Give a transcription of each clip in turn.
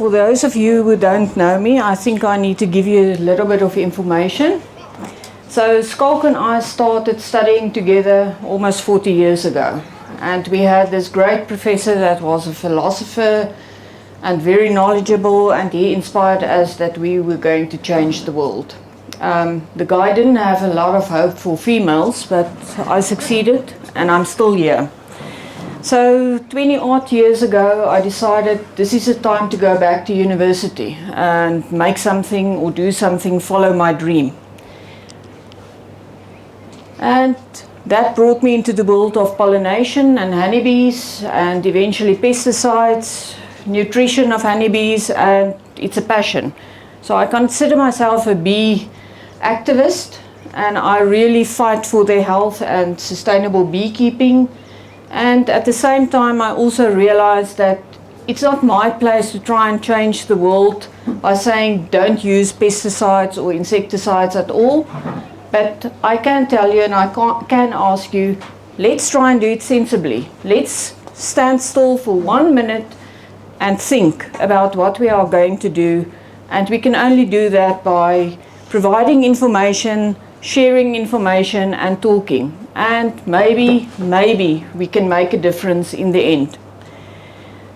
for those of you who don't know me, I think I need to give you a little bit of information. So Skalk and I started studying together almost 40 years ago. And we had this great professor that was a philosopher and very knowledgeable, and he inspired us that we were going to change the world. The guy didn't have a lot of hope for females, but I succeeded and I'm still here. So 20 odd years ago I decided this is the time to go back to university and make something or do something, follow my dream. And that brought me into the world of pollination and honeybees and eventually pesticides, nutrition of honeybees, and it's a passion. So I consider myself a bee activist, and I really fight for their health and sustainable beekeeping. And at the same time I also realized that it's not my place to try and change the world by saying don't use pesticides or insecticides at all. But I can tell you, and I can ask you, let's try and do it sensibly. Let's stand still for 1 minute and think about what we are going to do. And we can only do that by providing information, sharing information and talking. And maybe we can make a difference in the end.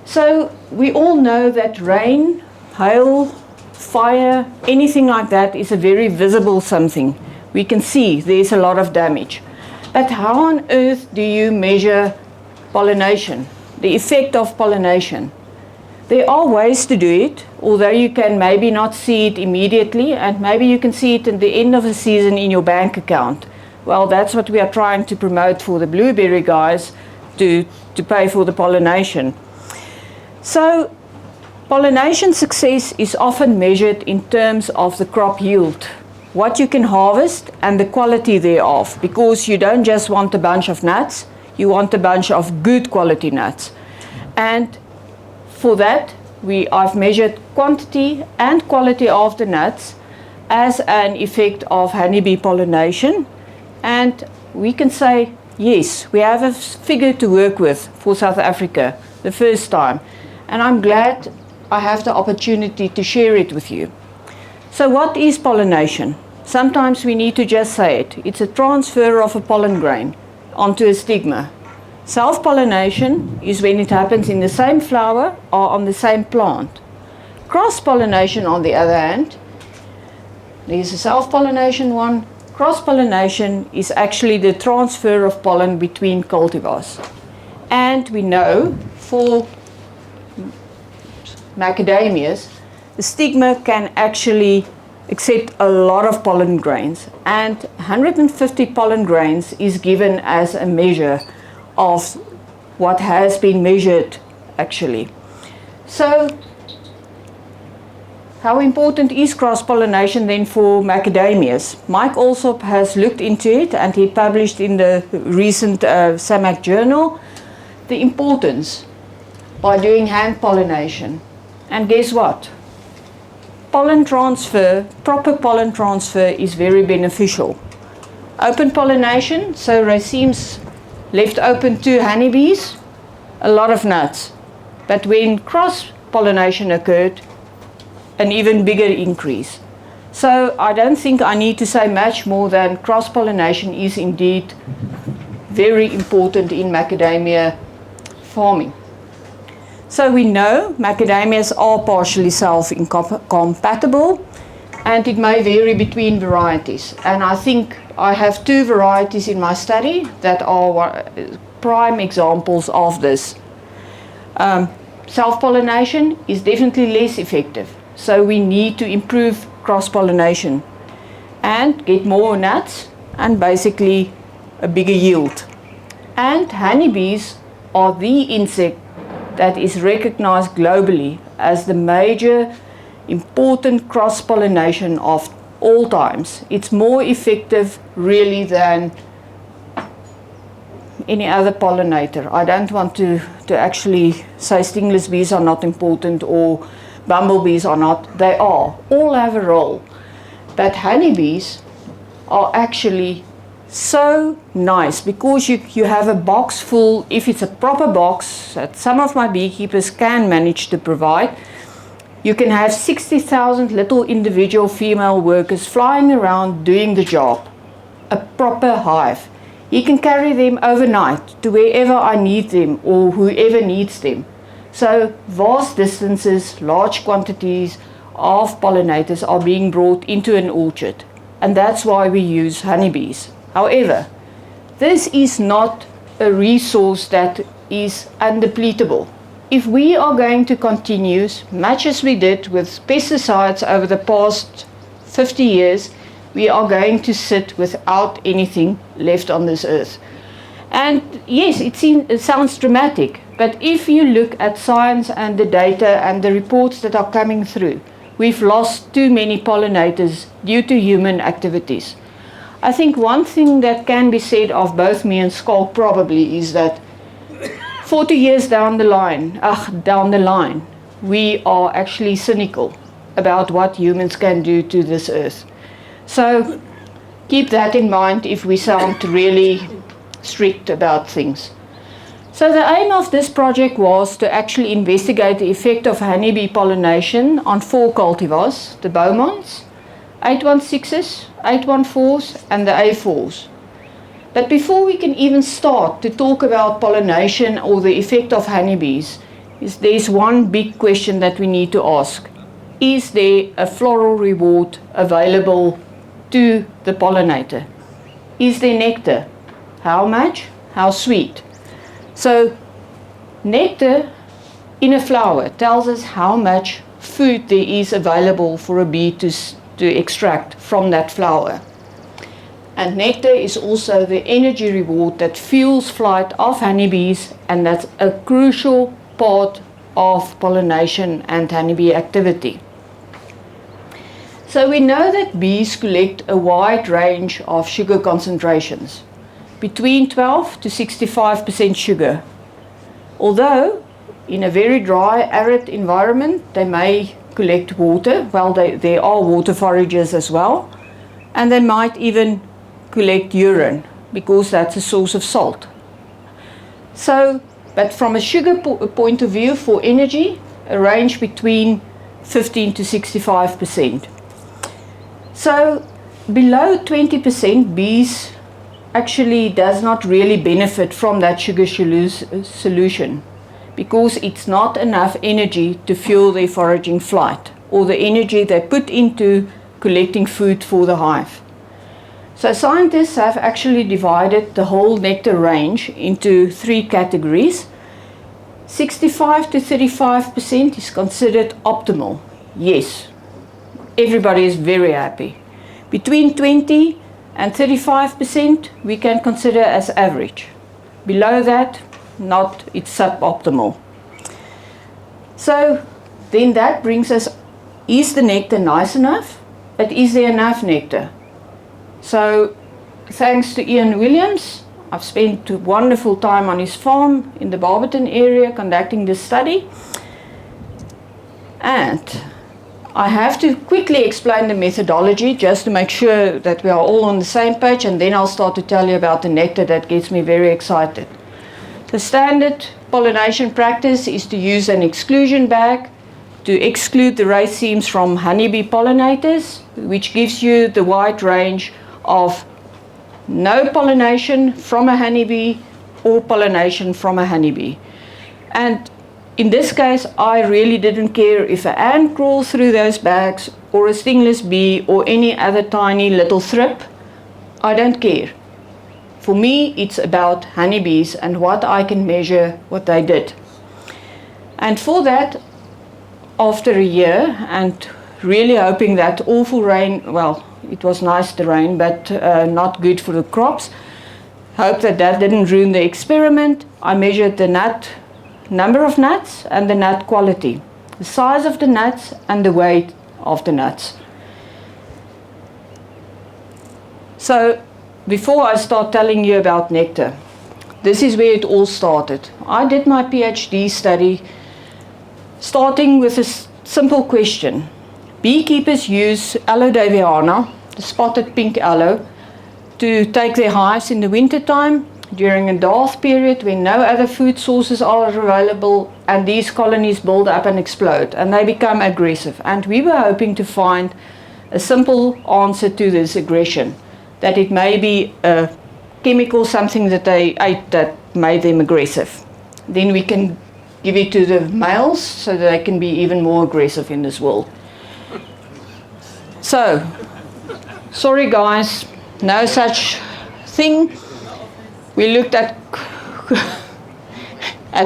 So we all know that rain, hail, fire, anything like that is a very visible something. We can see there's a lot of damage. But how on earth do you measure pollination, the effect of pollination? There are ways to do it, although you can maybe not see it immediately, and maybe you can see it at the end of the season in your bank account. Well, that's what we are trying to promote for the blueberry guys, to pay for the pollination. So pollination success is often measured in terms of the crop yield, what you can harvest and the quality thereof, because you don't just want a bunch of nuts, you want a bunch of good quality nuts. And for that, I've measured quantity and quality of the nuts as an effect of honeybee pollination. And we can say, yes, we have a figure to work with for South Africa the first time. And I'm glad I have the opportunity to share it with you. So what is pollination? Sometimes we need to just say it. It's a transfer of a pollen grain onto a stigma. Self-pollination is when it happens in the same flower or on the same plant. Cross-pollination, on the other hand, there's a self-pollination one. Cross-pollination is actually the transfer of pollen between cultivars. And we know for macadamias, the stigma can actually accept a lot of pollen grains, and 150 pollen grains is given as a measure of what has been measured actually. So how important is cross-pollination then for macadamias? Mike Alsop has looked into it, and he published in the recent SAMAC journal the importance by doing hand pollination. And guess what? Pollen transfer, proper pollen transfer is very beneficial. Open pollination, so racemes left open to honeybees, a lot of nuts. But when cross-pollination occurred, an even bigger increase. So I don't think I need to say much more than cross-pollination is indeed very important in macadamia farming. So we know macadamias are partially self-compatible, and it may vary between varieties. And I think I have 2 varieties in my study that are prime examples of this. Self-pollination is definitely less effective, so we need to improve cross-pollination and get more nuts and basically a bigger yield. And honeybees are the insect that is recognized globally as the major important cross-pollination of all times. It's more effective really than any other pollinator. I don't want to actually say stingless bees are not important or bumblebees are not. They are. All have a role. But honeybees are actually so nice because you have a box full, if it's a proper box that some of my beekeepers can manage to provide, You can have 60,000 little individual female workers flying around doing the job. A proper hive. He can carry them overnight to wherever I need them or whoever needs them. So vast distances, large quantities of pollinators are being brought into an orchard. And that's why we use honeybees. However, this is not a resource that is undepletable. If we are going to continue, much as we did with pesticides over the past 50 years, we are going to sit without anything left on this earth. And yes, it sounds dramatic, but if you look at science and the data and the reports that are coming through, we've lost too many pollinators due to human activities. I think one thing that can be said of both me and Skalk probably is that 40 years down the line, we are actually cynical about what humans can do to this earth. So keep that in mind if we sound really strict about things. So the aim of this project was to actually investigate the effect of honeybee pollination on 4 cultivars, the Beaumonts, 816s, 814s and the A4s. But before we can even start to talk about pollination or the effect of honeybees, there's one big question that we need to ask. Is there a floral reward available to the pollinator? Is there nectar? How much? How sweet? So nectar in a flower tells us how much food there is available for a bee to extract from that flower. And nectar is also the energy reward that fuels flight of honeybees, and that's a crucial part of pollination and honeybee activity. So we know that bees collect a wide range of sugar concentrations, between 12 to 65% sugar. Although in a very dry, arid environment, they may collect water. Well, there are water foragers as well, and they might even collect urine because that's a source of salt. So, but from a sugar point of view for energy, a range between 15 to 65%. So below 20%, bees actually does not really benefit from that sugar solution because it's not enough energy to fuel their foraging flight or the energy they put into collecting food for the hive. So scientists have actually divided the whole nectar range into 3 categories. 65 to 35% is considered optimal. Yes, everybody is very happy. Between 20 and 35% we can consider as average. Below that, it's suboptimal. So then that brings us, is the nectar nice enough? But is there enough nectar? So thanks to Ian Williams, I've spent a wonderful time on his farm in the Barberton area conducting this study. And I have to quickly explain the methodology just to make sure that we are all on the same page, and then I'll start to tell you about the nectar that gets me very excited. The standard pollination practice is to use an exclusion bag to exclude the racemes from honeybee pollinators, which gives you the wide range of no pollination from a honeybee or pollination from a honeybee. And in this case, I really didn't care if an ant crawls through those bags or a stingless bee or any other tiny little thrip. I don't care. For me, it's about honeybees and what I can measure what they did. And for that, after a year, and really hoping that awful rain, well, it was nice the rain, but not good for the crops. Hope that didn't ruin the experiment. I measured the number of nuts and the nut quality, the size of the nuts and the weight of the nuts. So before I start telling you about nectar, this is where it all started. I did my PhD study starting with a simple question. Beekeepers use Aloe daviana, the spotted pink aloe, to take their hives in the winter time during a drought period when no other food sources are available, and these colonies build up and explode and they become aggressive. And we were hoping to find a simple answer to this aggression, that it may be a chemical, something that they ate that made them aggressive. Then we can give it to the males so that they can be even more aggressive in this world. So, sorry guys, no such thing. We looked at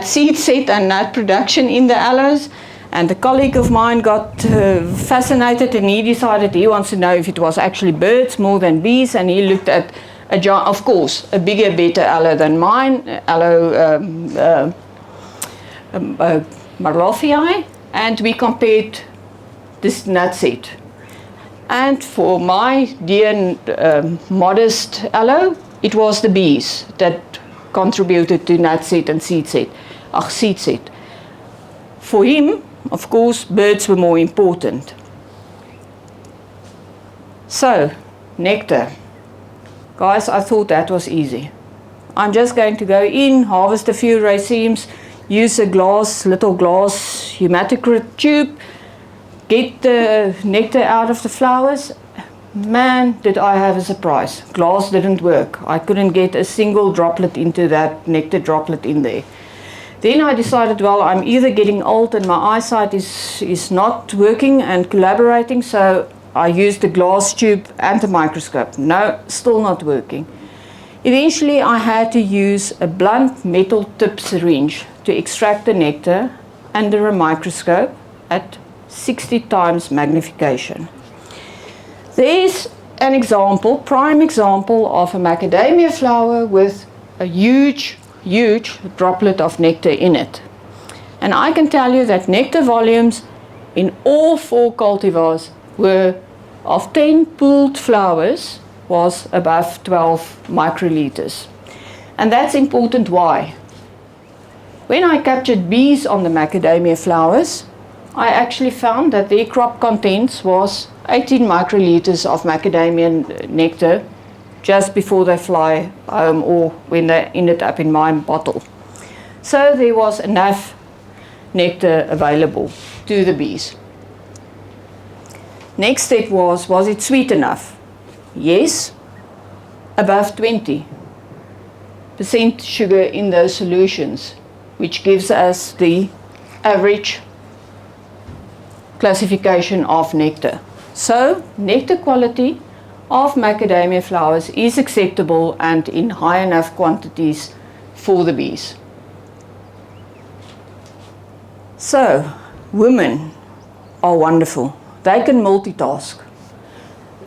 seed set and nut production in the aloes, and a colleague of mine got fascinated, and he decided he wants to know if it was actually birds more than bees, and he looked at of course a bigger, better aloe than mine, aloe Marlothii, and we compared this nut set. And for my dear modest aloe, it was the bees that contributed to nut set and seed set. Seed set. For him, of course, birds were more important. So, nectar. Guys, I thought that was easy. I'm just going to go in, harvest a few racemes, use a little glass hematocrit tube, get the nectar out of the flowers. Man, did I have a surprise. Glass didn't work. I couldn't get a single droplet into that nectar droplet in there. Then I decided, well, I'm either getting old and my eyesight is not working and collaborating, so I used the glass tube and the microscope. No, still not working. Eventually I had to use a blunt metal tip syringe to extract the nectar under a microscope at 60 times magnification. There's an example, prime example of a macadamia flower with a huge droplet of nectar in it. And I can tell you that nectar volumes in all 4 cultivars were of 10 pooled flowers was above 12 microliters. And that's important. Why? When I captured bees on the macadamia flowers, I actually found that their crop contents was 18 microliters of macadamia nectar just before they fly home or when they ended up in my bottle. So there was enough nectar available to the bees. Next step was it sweet enough? Yes, above 20% sugar in those solutions, which gives us the average classification of nectar. So, nectar quality of macadamia flowers is acceptable and in high enough quantities for the bees. So, women are wonderful. They can multitask.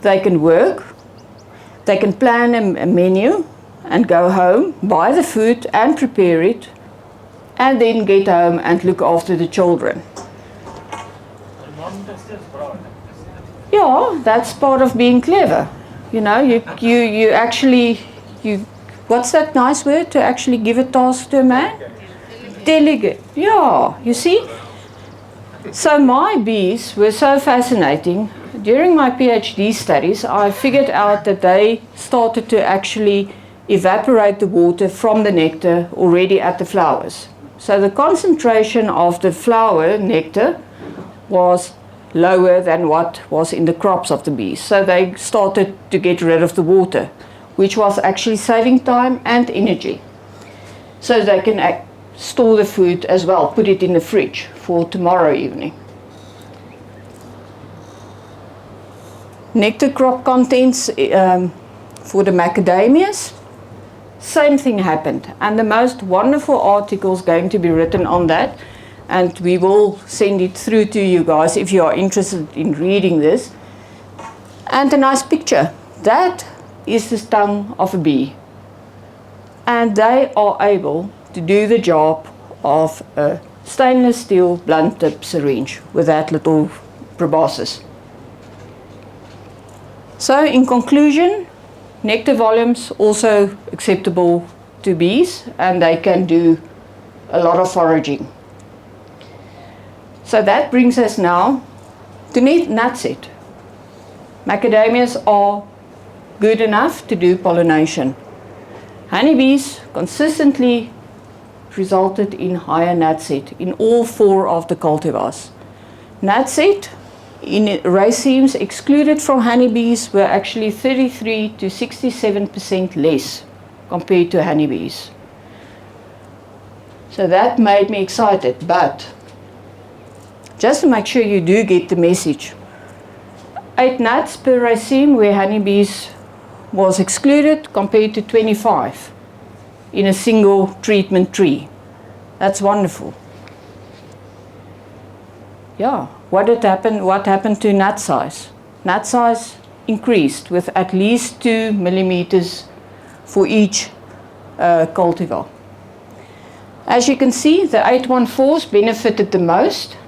They can work. They can plan a menu and go home, buy the food and prepare it, and then get home and look after the children. Yeah, that's part of being clever. You know, you actually, what's that nice word, to actually give a task to a man? Delegate. Yeah, you see? So my bees were so fascinating. During my PhD studies, I figured out that they started to actually evaporate the water from the nectar already at the flowers. So the concentration of the flower nectar was lower than what was in the crops of the bees. So they started to get rid of the water, which was actually saving time and energy. So they can store the food as well, put it in the fridge for tomorrow evening. Nectar crop contents for the macadamias, same thing happened. And the most wonderful article is going to be written on that. And we will send it through to you guys if you are interested in reading this. And a nice picture. That is the tongue of a bee. And they are able to do the job of a stainless steel blunt tip syringe with that little proboscis. So in conclusion, nectar volumes also acceptable to bees, and they can do a lot of foraging. So that brings us now to nut set. Macadamias are good enough to do pollination. Honeybees consistently resulted in higher nut set in all 4 of the cultivars. Nut set in racemes excluded from honeybees were actually 33 to 67% less compared to honeybees. So that made me excited, but just to make sure you do get the message, 8 nuts per raceme where honeybees was excluded compared to 25 in a single treatment tree. That's wonderful. Yeah, what happened to nut size? Nut size increased with at least 2 millimeters for each cultivar. As you can see, the 814s benefited the most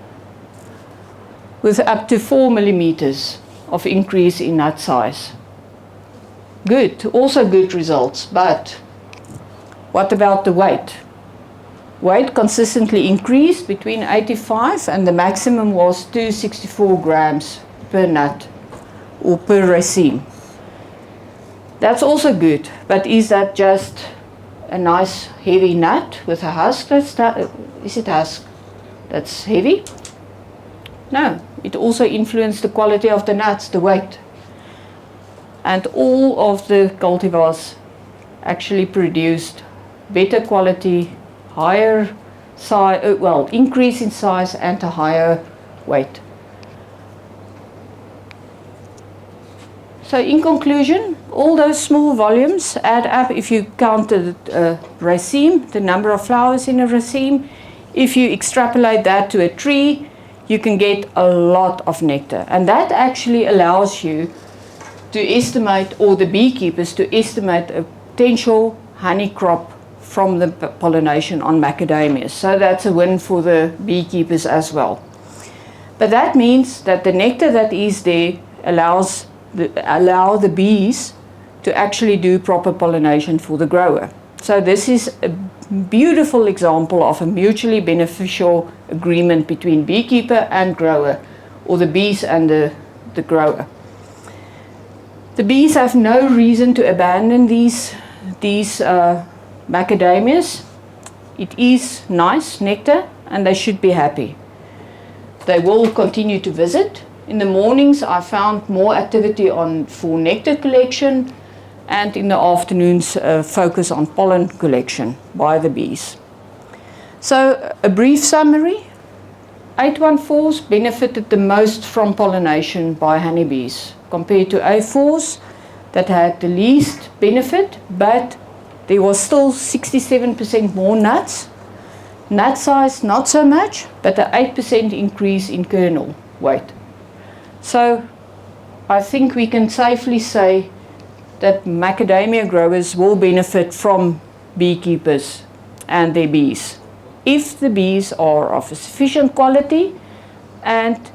with up to 4 millimeters of increase in nut size. Good, also good results, but what about the weight? Weight consistently increased between 85 and the maximum was 264 grams per nut or per raceme. That's also good, but is that just a nice heavy nut with a husk? Is it husk that's heavy? No, it also influenced the quality of the nuts, the weight. And all of the cultivars actually produced better quality, higher size, increase in size and a higher weight. So in conclusion, all those small volumes add up if you count the raceme, the number of flowers in a raceme. If you extrapolate that to a tree, you can get a lot of nectar. And that actually allows you to estimate, or the beekeepers to estimate, a potential honey crop from the pollination on macadamias. So that's a win for the beekeepers as well. But that means that the nectar that is there allow the bees to actually do proper pollination for the grower. So this is a beautiful example of a mutually beneficial agreement between beekeeper and grower, or the bees and the grower. The bees have no reason to abandon these macadamias. It is nice nectar and they should be happy. They will continue to visit. In the mornings I found more activity for nectar collection, and in the afternoons focus on pollen collection by the bees. So a brief summary: 814s benefited the most from pollination by honeybees compared to A4s that had the least benefit, but there was still 67% more nuts. Nut size not so much, but an 8% increase in kernel weight. So I think we can safely say that macadamia growers will benefit from beekeepers and their bees, if the bees are of a sufficient quality and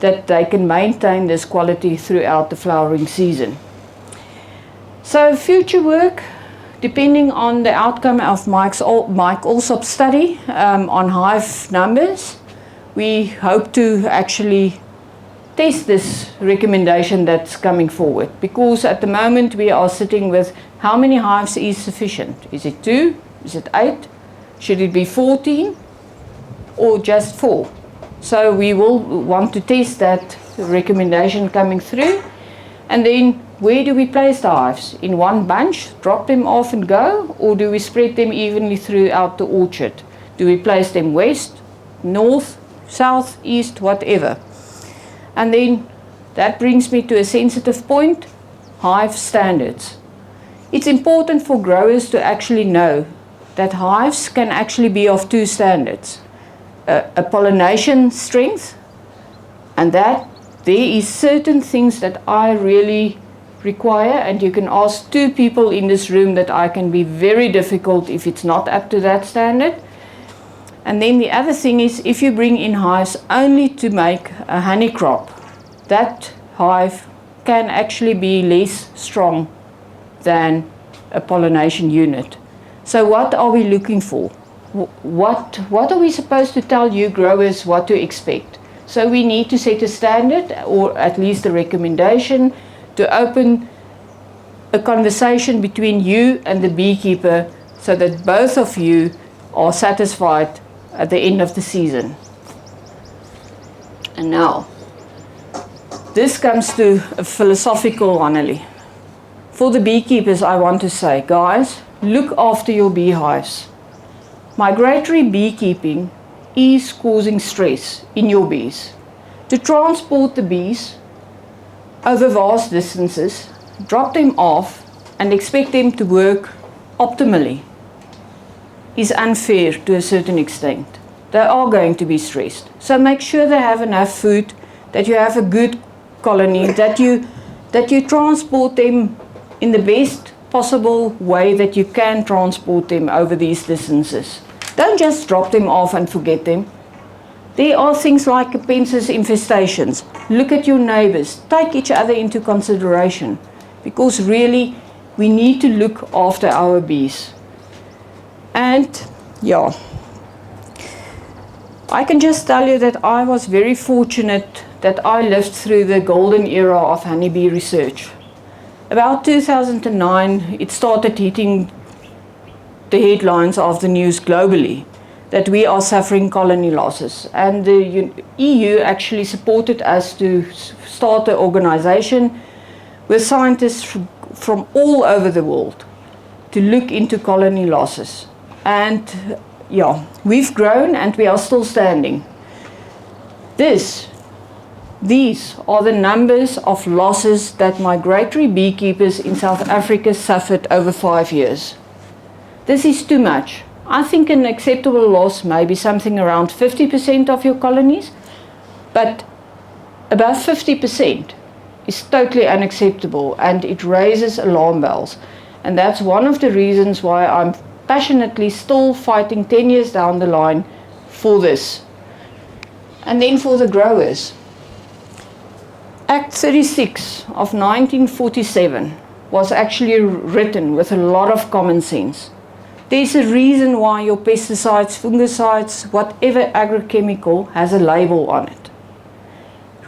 that they can maintain this quality throughout the flowering season. So future work, depending on the outcome of Mike Alsop's study on hive numbers, we hope to actually test this recommendation that's coming forward, because at the moment we are sitting with how many hives is sufficient. Is it 2? Is it 8? Should it be 14 or just 4? So we will want to test that recommendation coming through. And then where do we place the hives? In one bunch, drop them off and go, or do we spread them evenly throughout the orchard? Do we place them west, north, south, east, whatever? And then that brings me to a sensitive point: hive standards. It's important for growers to actually know that hives can actually be of 2 standards. A pollination strength, and that there is certain things that I really require, and you can ask 2 people in this room that I can be very difficult if it's not up to that standard. And then the other thing is, if you bring in hives only to make a honey crop, that hive can actually be less strong than a pollination unit. So what are we looking for? What are we supposed to tell you growers what to expect? So we need to set a standard, or at least a recommendation, to open a conversation between you and the beekeeper so that both of you are satisfied at the end of the season. And now, this comes to a philosophical Hannelie. For the beekeepers, I want to say, guys, look after your beehives. Migratory beekeeping is causing stress in your bees. To transport the bees over vast distances, drop them off and expect them to work optimally is unfair to a certain extent. They are going to be stressed. So make sure they have enough food, that you have a good colony, that you transport them in the best possible way that you can transport them over these distances. Don't just drop them off and forget them. There are things like Pensis infestations. Look at your neighbors. Take each other into consideration, because really we need to look after our bees. And yeah, I can just tell you that I was very fortunate that I lived through the golden era of honeybee research. About 2009, it started hitting the headlines of the news globally that we are suffering colony losses. And the EU actually supported us to start an organization with scientists from all over the world to look into colony losses. And yeah, we've grown and we are still standing. These are the numbers of losses that migratory beekeepers in South Africa suffered over 5 years. This is too much. I think an acceptable loss may be something around 50% of your colonies, but above 50% is totally unacceptable and it raises alarm bells. And that's one of the reasons why I'm passionately still fighting 10 years down the line for this. And then for the growers. Act 36 of 1947 was actually written with a lot of common sense. There's a reason why your pesticides, fungicides, whatever agrochemical has a label on it.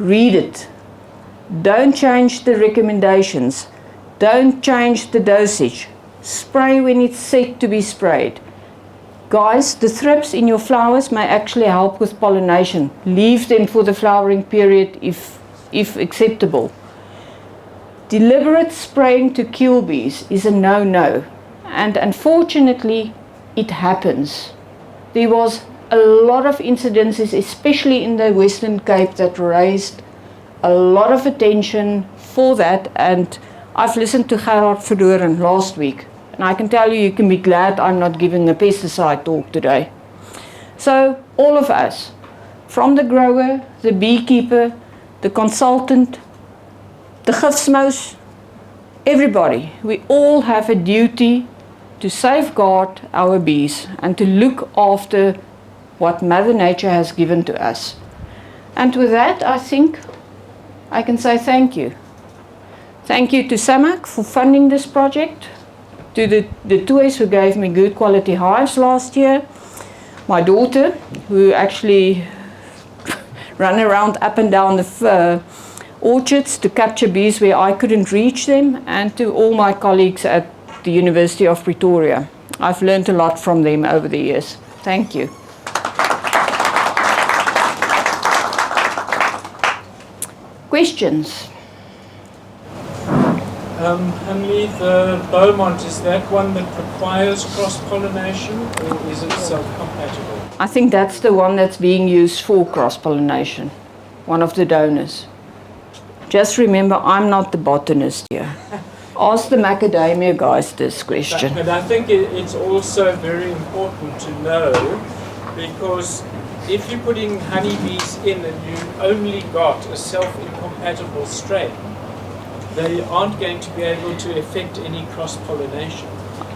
Read it. Don't change the recommendations. Don't change the dosage. Spray when it's said to be sprayed. Guys, the thrips in your flowers may actually help with pollination. Leave them for the flowering period if acceptable. Deliberate spraying to kill bees is a no-no. And unfortunately, it happens. There was a lot of incidences, especially in the Western Cape, that raised a lot of attention for that. And I've listened to Gerard Verdoren last week. And I can tell you, you can be glad I'm not giving a pesticide talk today. So all of us, from the grower, the beekeeper, the consultant, the gifsmous, everybody, we all have a duty to safeguard our bees and to look after what Mother Nature has given to us. And with that, I think I can say thank you. Thank you to SAMAC for funding this project, to the Tues who gave me good quality hives last year, my daughter who actually ran around up and down the orchards to capture bees where I couldn't reach them, and to all my colleagues at the University of Pretoria. I've learned a lot from them over the years. Thank you. Questions? Hannelie, the Beaumont, is that one that requires cross-pollination, or is it self-compatible? I think that's the one that's being used for cross-pollination, one of the donors. Just remember, I'm not the botanist here. Ask the macadamia guys this question. But I think it's also very important to know, because if you're putting honeybees in and you only got a self-incompatible strain, they aren't going to be able to effect any cross-pollination.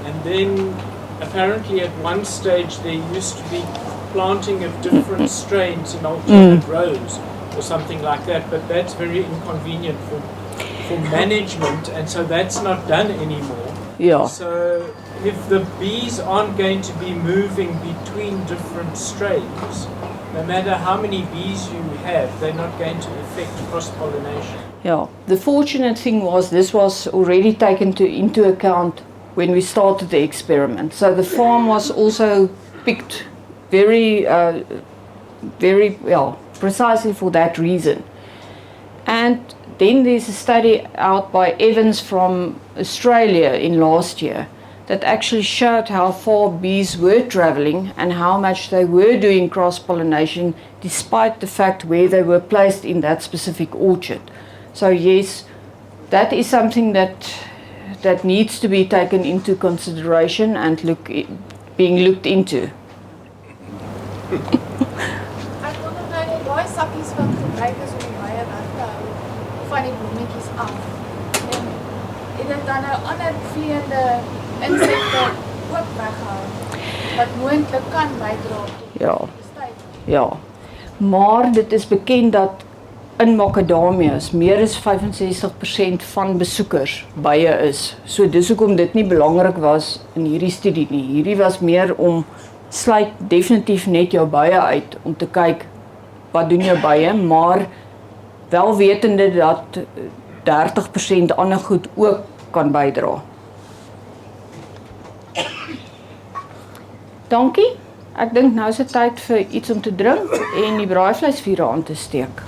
And then apparently at one stage there used to be planting of different strains in alternate rows or something like that, but that's very inconvenient for management, and so that's not done anymore. Ja. So if the bees aren't going to be moving between different strains, no matter how many bees you have, they're not going to affect cross-pollination. Yeah, the fortunate thing was this was already taken into account when we started the experiment. So the farm was also picked very well, precisely for that reason. And then there's a study out by Evans from Australia in last year that actually showed how far bees were traveling and how much they were doing cross-pollination despite the fact where they were placed in that specific orchard. So yes, that is something that needs to be taken into consideration and being looked into. Ek wonder nou net daai sakkies wat gebruik is om die baie weg te hou van die blommetjies af. En het dit dan nou ander vleiende insekte ook weggehou wat moontlik kan bydra tot Ja. bestuiving. Ja, maar dit is bekend dat in Macadamia's meer as 65% van besoekers bye is. So dis hoekom dit nie belangrik was in hierdie studie nie. Hierdie was meer om sluit definitief net jou bye uit om te kyk wat doen jou bye, maar wel wetende dat 30% ander goed ook kan bydra. Dankie. Ek dink nou is dit tyd vir iets om te drink en die braaivleisvuur aan te steek.